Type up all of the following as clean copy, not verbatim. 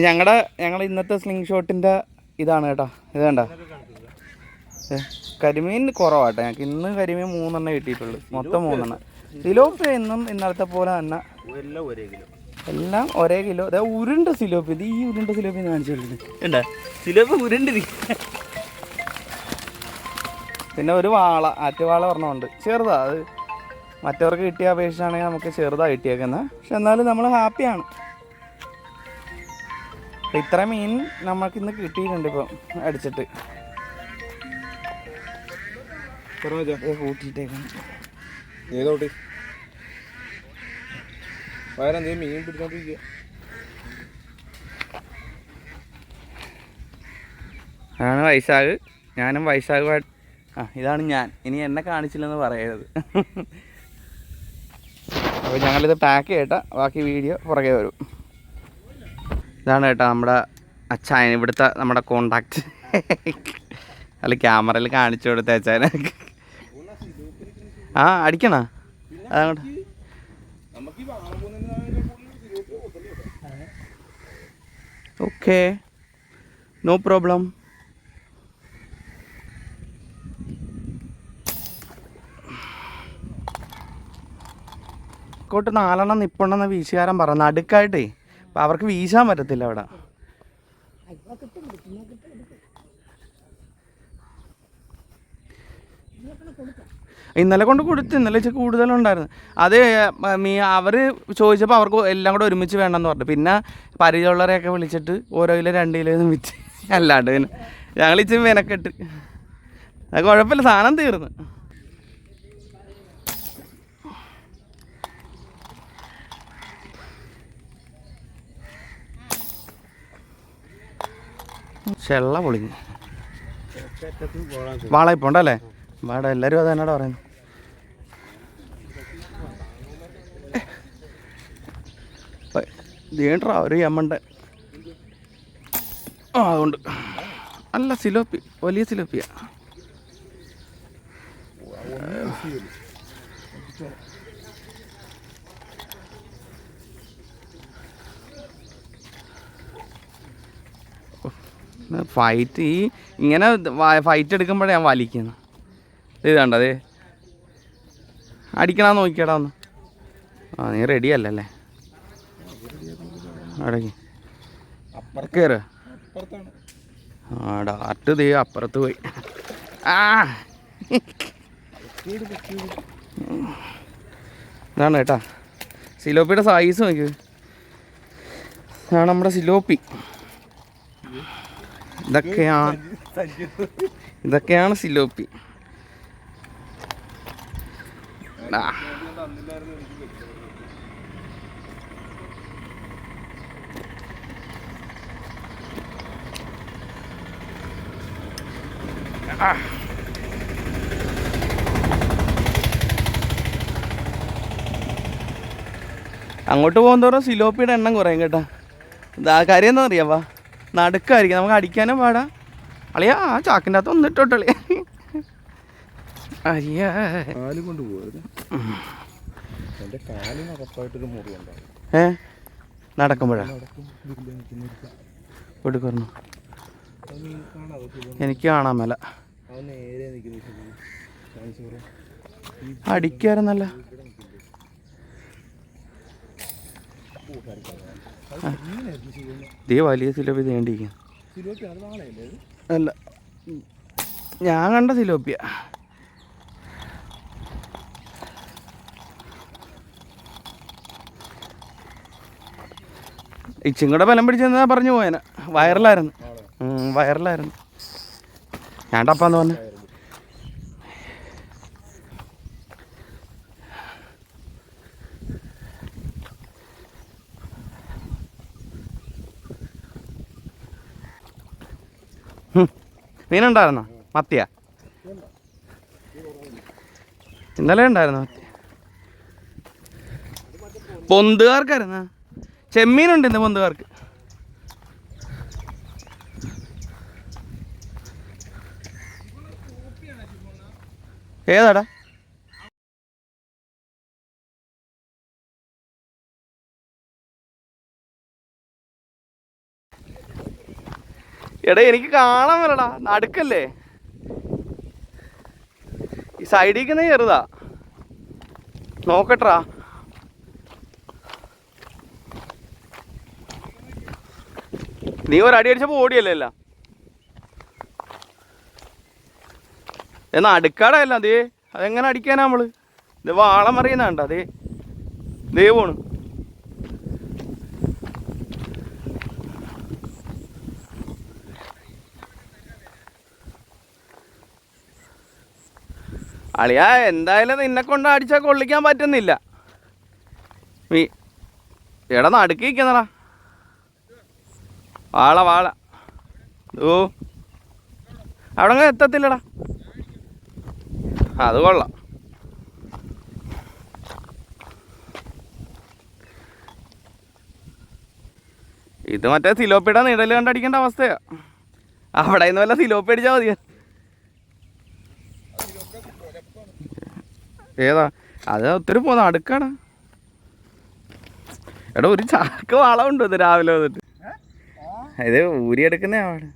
ഞങ്ങൾ ഇന്നത്തെ സ്ലിംഗ് ഷോട്ടിൻ്റെ ഇതാണ് കേട്ടോ. ഇത് കണ്ട കരിമീൻ കുറവാട്ടോ ഞങ്ങൾക്ക്. ഇന്ന് കരിമീൻ 3 കിട്ടിയിട്ടുള്ളൂ, മൊത്തം 3. സിലോപ്പി എന്നും ഇന്നലത്തെ പോലെ തന്നെ എല്ലാം ഒരേ കിലോ. അതായത് ഉരുണ്ട സിലോപ്പി. ഇത് ഈ ഉരുണ്ട സിലോപ്പി കാണിച്ചു സിലോപ്പി ഉരുണ്ട്. പിന്നെ ഒരു വാള, ആറ്റുവാള പറഞ്ഞുണ്ട്, ചെറുതാ. അത് മറ്റവർക്ക് കിട്ടിയ അപേക്ഷിച്ചാണെങ്കിൽ നമുക്ക് ചെറുതാണ് കിട്ടിയേക്കുന്നത്. പക്ഷെ എന്നാലും നമ്മൾ ഹാപ്പിയാണ്. ഇത്ര മീൻ നമുക്ക് ഇന്ന് കിട്ടിയിട്ടുണ്ട് ഇപ്പം അടിച്ചിട്ട് കൂട്ടിയിട്ടേക്കാണ്. മീൻ പിടിച്ചോണ്ടിരിക്കുക. അതാണ് വൈശാഖ്. ഞാനും വൈശാഖുമായിട്ട്. ഇതാണ് ഞാൻ. ഇനി എന്നെ കാണിച്ചില്ലെന്ന് പറയരുത്. അപ്പോൾ ഞങ്ങളിത് പാക്ക് ചെയ്യട്ടെ, ബാക്കി വീഡിയോ പുറകെ വരും. ഇതാണ് കേട്ടോ നമ്മുടെ അച്ചായൻ, ഇവിടുത്തെ നമ്മുടെ കോണ്ടാക്ട്. അല്ല ക്യാമറയിൽ കാണിച്ചു കൊടുത്ത അച്ചായനെ. അടിക്കണ അതങ്ങോട്ട്. Okay, no problem. ോട്ട് 4 നിപ്പുണ്ടെന്ന് വീശുകാരൻ പറഞ്ഞു. നടുക്കായിട്ടേ അപ്പം അവർക്ക് വീശാൻ പറ്റത്തില്ല അവിടെ. ഇന്നലെ കൊണ്ട് കൊടുത്ത്, ഇന്നലെ വെച്ച് കൂടുതലുണ്ടായിരുന്നു. അത് അവർ ചോദിച്ചപ്പോൾ അവർക്ക് എല്ലാം കൂടെ ഒരുമിച്ച് വേണമെന്ന് പറഞ്ഞു. പിന്നെ പരിചയമുള്ളവരെയൊക്കെ വിളിച്ചിട്ട് ഓരോ കിലോ 2 കിലോ ഒന്നും വിറ്റ്. അല്ലാണ്ട് പിന്നെ ഞങ്ങൾ ഇച്ചിരി മെനക്കെട്ട്. അത് കുഴപ്പമില്ല, സാധനം തീർന്നു. ചെള്ള പൊളിഞ്ഞ് വാള ഇപ്പോൾ ഉണ്ടല്ലേ. വാട എല്ലാവരും അത് തന്നെയാടാ പറയുന്നത്. ദേണ്ടാ ഒരു യമ്മണ്ട. അതുകൊണ്ട് അല്ല സിലോപ്പി, വലിയ സിലോപ്പിയാ. ഫൈറ്റ് ഇങ്ങനെ ഫൈറ്റ് എടുക്കുമ്പോഴേ ഞാൻ വലിക്കുന്നു. ഇത് കണ്ടതേ അടിക്കണമെന്ന് നോക്കിയടാ ഒന്ന്. നീ റെഡി അല്ലല്ലേ? അടങ്ങി കയറ്. ഡാർട്ട് ദേ അപ്പുറത്ത് പോയി. ഇതാണ് കേട്ടാ സിലോപ്പിയുടെ സൈസ് നോക്കി. ഇതാണ് നമ്മുടെ സിലോപ്പി. ഇതൊക്കെയാണ് സിലോപ്പി. അങ്ങോട്ട് പോകുന്നതോറും സിലോപ്പിയുടെ എണ്ണം കുറയും കേട്ടോ. കാര്യം എന്താ അറിയാവാ, നടുക്കായിരിക്കും, നമുക്ക് അടിക്കാനും പാടാ. അളിയാ ആ ചാക്കിൻ്റെ അകത്ത് ഒന്നിട്ടോട്ടളി. അയ്യാ നടക്കുമ്പോഴാ കൊടുക്കുന്നു. എനിക്ക് കാണാൻ മേല. അടിക്കാറുന്നല്ല. ഇതേ വലിയ സിലോപ്പി തേണ്ടിരിക്കും. അല്ല ഞാൻ കണ്ട സിലോപ്പിയ. ഇച്ചും കൂടെ ബലം പിടിച്ചെന്നാ പറഞ്ഞു പോയന. വയറിലായിരുന്നു. ഞാൻ ടപ്പാന്ന് പറഞ്ഞു. മീനുണ്ടായിരുന്നോ? മത്തിയാ? ഇന്നലെ ഉണ്ടായിരുന്നു മത്തി. പൊന്തുകാർക്കായിരുന്ന ചെമ്മീനുണ്ട് ഇന്ന് പൊന്തുകാർക്ക്. ഏതാടാ? എടാ എനിക്ക് കാണാൻ വരടാ, നടുക്കല്ലേ, ഈ സൈഡിൽ ചെറുതാ, നോക്കട്ടാ. നീ ഒരടി അടിച്ചപ്പോ ഓടിയല്ലേ എല്ലാം. എന്നാ അടുക്കാടല്ല അതേ, അതെങ്ങനെ അടിക്കാനാ നമ്മള്? ഇത് വാളം അറിയുന്നുണ്ട്, അതേ ദേ പോണ്. അളിയാ എന്തായാലും നിന്നെ കൊണ്ട് അടിച്ചാൽ കൊള്ളിക്കാൻ പറ്റുന്നില്ല. നീ എടാ നടുക്കി നിൽക്കുന്നടാ, വാള ഓ അവിടെ അങ്ങനെ എത്തത്തില്ലടാ. അത് കൊള്ളാം. ഇത് മറ്റേ സിലോപ്പിയുടെ നിഴൽ കണ്ടടിക്കേണ്ട അവസ്ഥയാ. അവിടെ നിന്ന് വല്ല സിലോപ്പി അടിച്ചാൽ മതിയാ. ഏതാ അത്? ഒത്തിരി പോന്ന അടുക്കാടാ. എടാ ഒരു ചാക്ക് വളമുണ്ട് ഇത് രാവിലെ വന്നിട്ട്. ഇത് ഊരിയെടുക്കുന്നേ അവിടെ.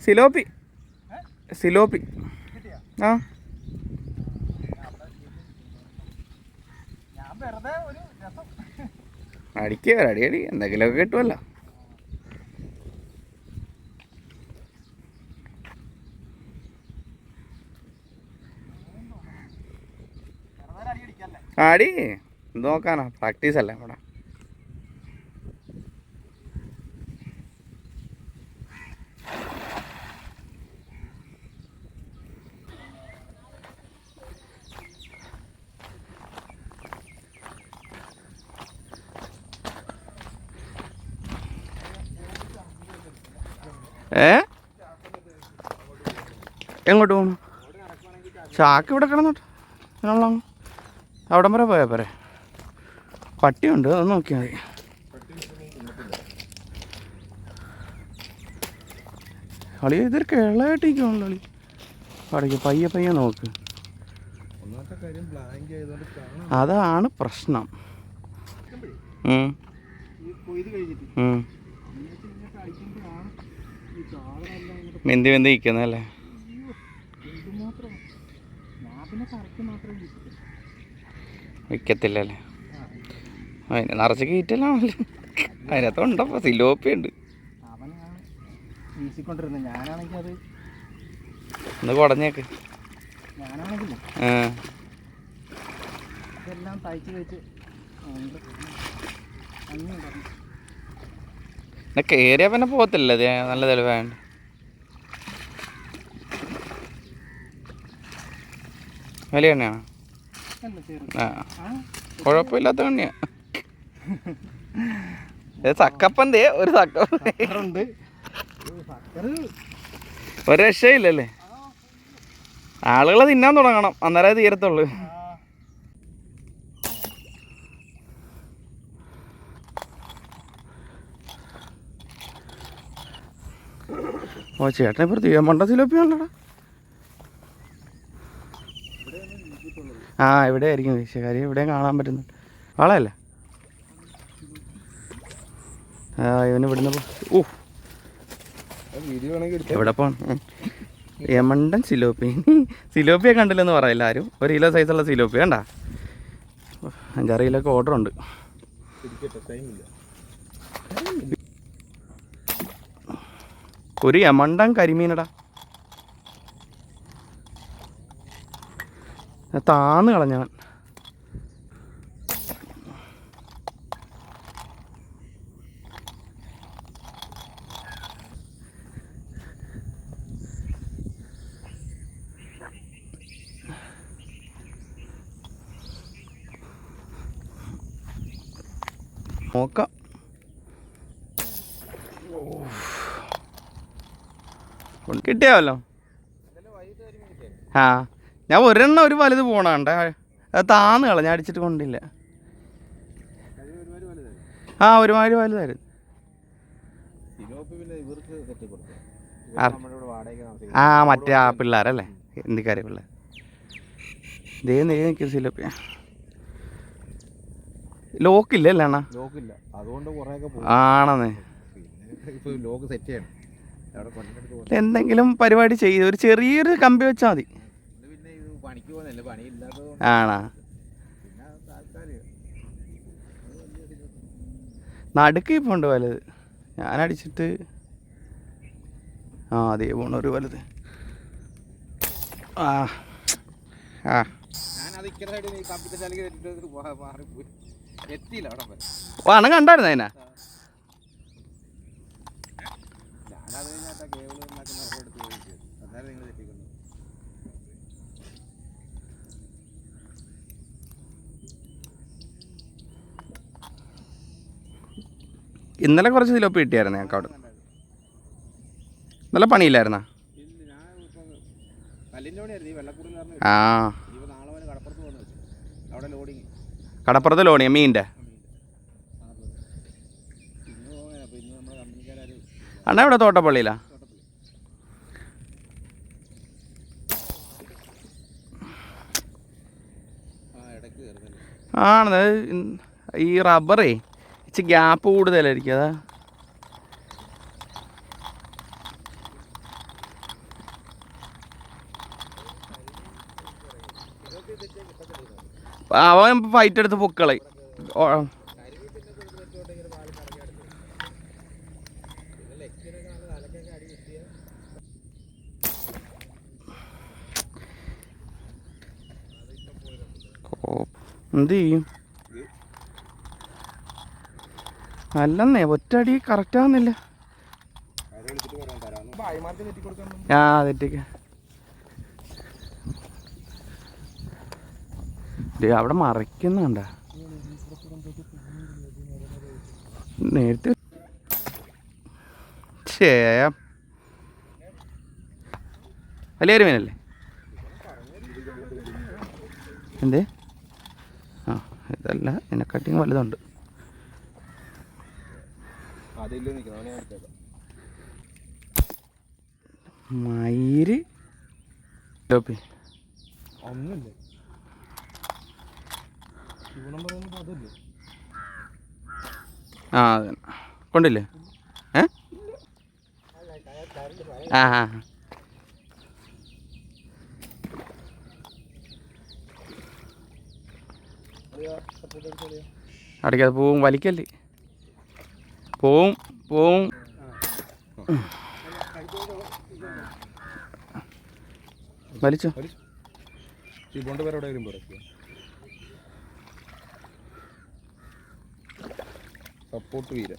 സിലോപ്പി ആ അടിക്കുക, അടി എന്തെങ്കിലുമൊക്കെ കിട്ടുമല്ലോ. അടി എന്ത് നോക്കാനാ, പ്രാക്ടീസ് അല്ലേ ഇവിടെ. എങ്ങോട്ട് പോകണം? ചാക്ക് ഇവിടെ കിടന്നോട്ടെ, അവിടം വരെ പോയാ പോരെ. പട്ടിയുണ്ട്, അത് നോക്കിയാൽ മതി. കളി ഇതൊരു കിളയായിട്ടിരിക്കുവാണല്ലോ കളി. കടയ്ക്ക് പയ്യെ നോക്ക്. അതാണ് പ്രശ്നം. മെന്തി നിൽക്കുന്നല്ലേ. വിൽക്കത്തില്ലല്ലേ? അതിന് നിറച്ച് കീറ്റലാണല്ലേ. അതിനകത്തുണ്ടപ്പോൾ സിലോപ്പി ഉണ്ട്. ഒന്ന് കുടഞ്ഞേക്ക്. കേറിയാ പിന്നെ പോകത്തില്ല. നല്ല തെളിവാണ്ട്. വലിയ എണ്ണയാണ്. ആ കുഴപ്പമില്ലാത്ത എണ്ണയാ. ചക്കപ്പന്തേ ഒരു ചക്കപ്പുണ്ട്, ഒരു രക്ഷയില്ലല്ലേ. ആളുകളെ തിന്നാൻ തുടങ്ങണം, അന്നേരം തീരത്തുള്ളു. ഓ ചേട്ടനെ ഇപ്പോൾ തീയമണ്ട സിലോപ്പിയാണല്ലോടാ. ആ ഇവിടെ ആയിരിക്കും വീശക്കാരി, ഇവിടെയും കാണാൻ പറ്റുന്നു. വളയല്ലേ? ആ ഇവന് ഇവിടുന്ന് എവിടെ പോണം? യമണ്ടൻ സിലോപ്പി. സിലോപ്പിയെ കണ്ടില്ലെന്ന് പറയില്ല ആരും. 1 കിലോ സൈസുള്ള സിലോപ്പി വേണ്ട. 5-6 കിലോക്ക് ഓർഡർ ഉണ്ട്. ഒരു യമണ്ടൻ കരിമീനടാ. താന്ന് കളഞ്ഞവൻ. നോക്കാം. കിട്ടിയാവല്ലോ. ആ ഞാൻ ഒരെണ്ണം ഒരു വലുത് പോണണ്ട. അത് താന്ന് കളഞ്ഞ, അടിച്ചിട്ട് കൊണ്ടില്ല. ആ ഒരുമാതിരി വലുതായിരുന്നു. ആ മറ്റേ ആ പിള്ളേരല്ലേ, ഹിന്ദിക്കാരെ പിള്ളേർ. ദേ നിൽക്കും സിലോപ്പി. ലോക്കില്ല അല്ലേ അണ്ണാ? ലോക്കില്ല, അതുകൊണ്ട് കുറേയൊക്കെ ആണെന്നേ. പിന്നെ ഇപ്പോൾ ലോക്ക് സെറ്റ് ചെയ്യണം. എന്തെങ്കിലും പരിപാടി ചെയ്ത് ഒരു ചെറിയൊരു കമ്പി വെച്ചാൽ മതി. പിന്നെ ഇത് പണിക്ക് പോകുന്നില്ല, പണിയില്ലാത്തത് ആണോ? പിന്നെ താൽക്കാലികം നടുക്ക് ഇപ്പോൾ ഉണ്ട് വലുത്. ഞാനടിച്ചിട്ട് അതേ പോണ ഒരു വലുത്. ആ ആ ഞാനത് ഇക്കര സൈഡിൽ കമ്പ്യൂട്ടർ ശാലയ്ക്ക് തെറ്റിട്ട് മാറിപ്പോയി, എത്തിയില്ല അവിടെ വരെ. ഓ അണ്ണൻ കണ്ടായിരുന്നു അതിനാ? ഞാനത് കഴിഞ്ഞാൽ കേബിൾ ഉണ്ടാക്കുന്ന എടുത്ത് ചോദിച്ചു, അന്നേരം നിങ്ങൾ തെറ്റിക്കുന്നു. ഇന്നലെ കുറച്ച് സിലോപ്പി കിട്ടിയായിരുന്നു ഞങ്ങൾക്ക് അവിടെ. നല്ല പണിയില്ലായിരുന്നാ? ആ കടപ്പുറത്ത് ലോണിയാ മീൻ്റെ. അണ്ണാ ഇവിടെ തോട്ടപ്പള്ളിയിലാ? ആണ്. ഈ റബ്ബറേ ഇച്ചിരി ഗ്യാപ്പ് കൂടുതലായിരിക്കും, അതാ. അവൻ ഫൈറ്റ് എടുത്ത് പൊക്കളെ. എന്ത് ചെയ്യും? അല്ലെന്നേ, ഒറ്റടി കറക്റ്റ് ആവുന്നില്ല. ആ തെറ്റിക്ക അവിടെ മറയ്ക്കുന്നുണ്ട നേരത്തെ. വലിയൊരു മീനല്ലേ? എന്തേ? ആ ഇതല്ല, ഇതിനെക്കാട്ടിയും വലുതുണ്ട്. മയിര് ഒന്നുമില്ല. ആ അതെ കൊണ്ടില്ലേ? ആ ആ അടയ്ക്കാതെ പോവും, വലിക്കല്ലേ? പോവും പോവും. വലിച്ചോ? സപ്പോർട്ട് വീര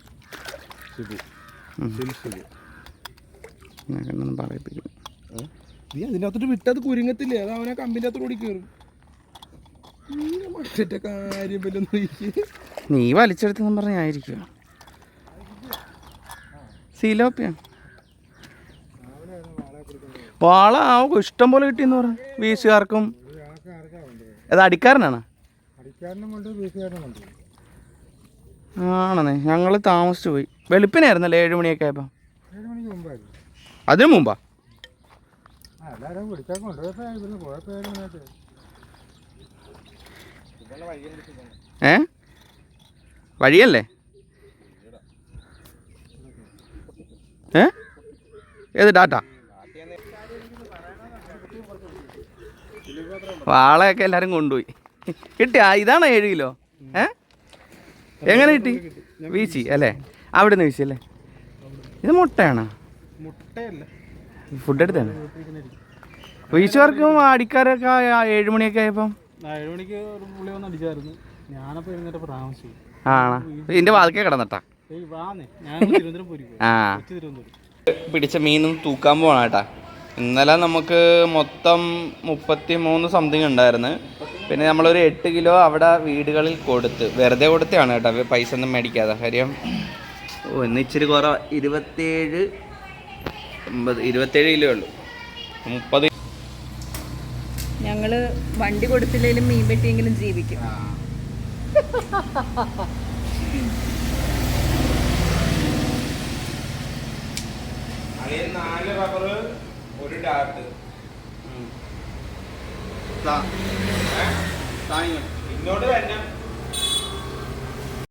പറയിപ്പിക്കും. നീ അതിനകത്തോട്ട് വിട്ടത് കുരുങ്ങത്തില്ലേ? അത് അവനെ കമ്പിൻ്റെ അകത്തോട് ഓടി കയറും. കാര്യം നീ വലിച്ചെടുത്തെന്ന് പറഞ്ഞായിരിക്കും. സിലോപ്പിയാണ് വാള. ഇഷ്ടം പോലെ കിട്ടിയെന്ന് പറഞ്ഞു വീശുകാർക്കും. അത് അടിക്കാരനാണ്? ആണെന്നേ, ഞങ്ങൾ താമസിച്ചു പോയി. വെളുപ്പിനായിരുന്നല്ലേ? 7 മണിയൊക്കെ ആയപ്പോൾ. അതിനു മുമ്പാ? വഴിയല്ലേ? ഏത് ഡാറ്റ? വാളയൊക്കെ എല്ലാവരും കൊണ്ടുപോയി. കിട്ടിയാ? ഇതാണോ 7 കിലോ? എങ്ങനെ കിട്ടി? വീശി അല്ലേ? അവിടെ നിന്ന് വീശി അല്ലേ? ഇത് മുട്ടയാണോ? ഫുഡ് എടുത്താണ്. വീശുകാർക്കും അടിക്കാരൊക്കെ 7 മണിയൊക്കെ ആയപ്പം. 7 മണിക്ക് പുള്ളി വന്ന് അടിച്ചായിരുന്നു. ഞാനപ്പോൾ ഇരുന്നിട്ട് താമസിച്ചു. ആണോ? ഇതിൻ്റെ വാതിക്കെ കിടന്നിട്ടാ? ആ പിടിച്ച മീനും തൂക്കാൻ പോകണം കേട്ടാ. ഇന്നലെ നമുക്ക് മൊത്തം 33 സംതിങ് ഉണ്ടായിരുന്നു. പിന്നെ നമ്മളൊരു 8 കിലോ അവിടെ വീടുകളിൽ കൊടുത്ത്, വെറുതെ കൊടുത്തതാണ് കേട്ടോ, പൈസ ഒന്നും മേടിക്കാതെ. കാര്യം ഇന്ന് ഇച്ചിരി കുറവ്, 27 കിലോ ഉള്ളൂ. 30. ഞങ്ങള് വണ്ടി കൊടുത്തില്ലെങ്കിലും മീൻ വെട്ടിയെങ്കിലും ജീവിക്കും. അതിൽ 4 റബ്ബർ, ഒരു ഡാർട്ട്. ഇങ്ങോട്ട് തന്നെ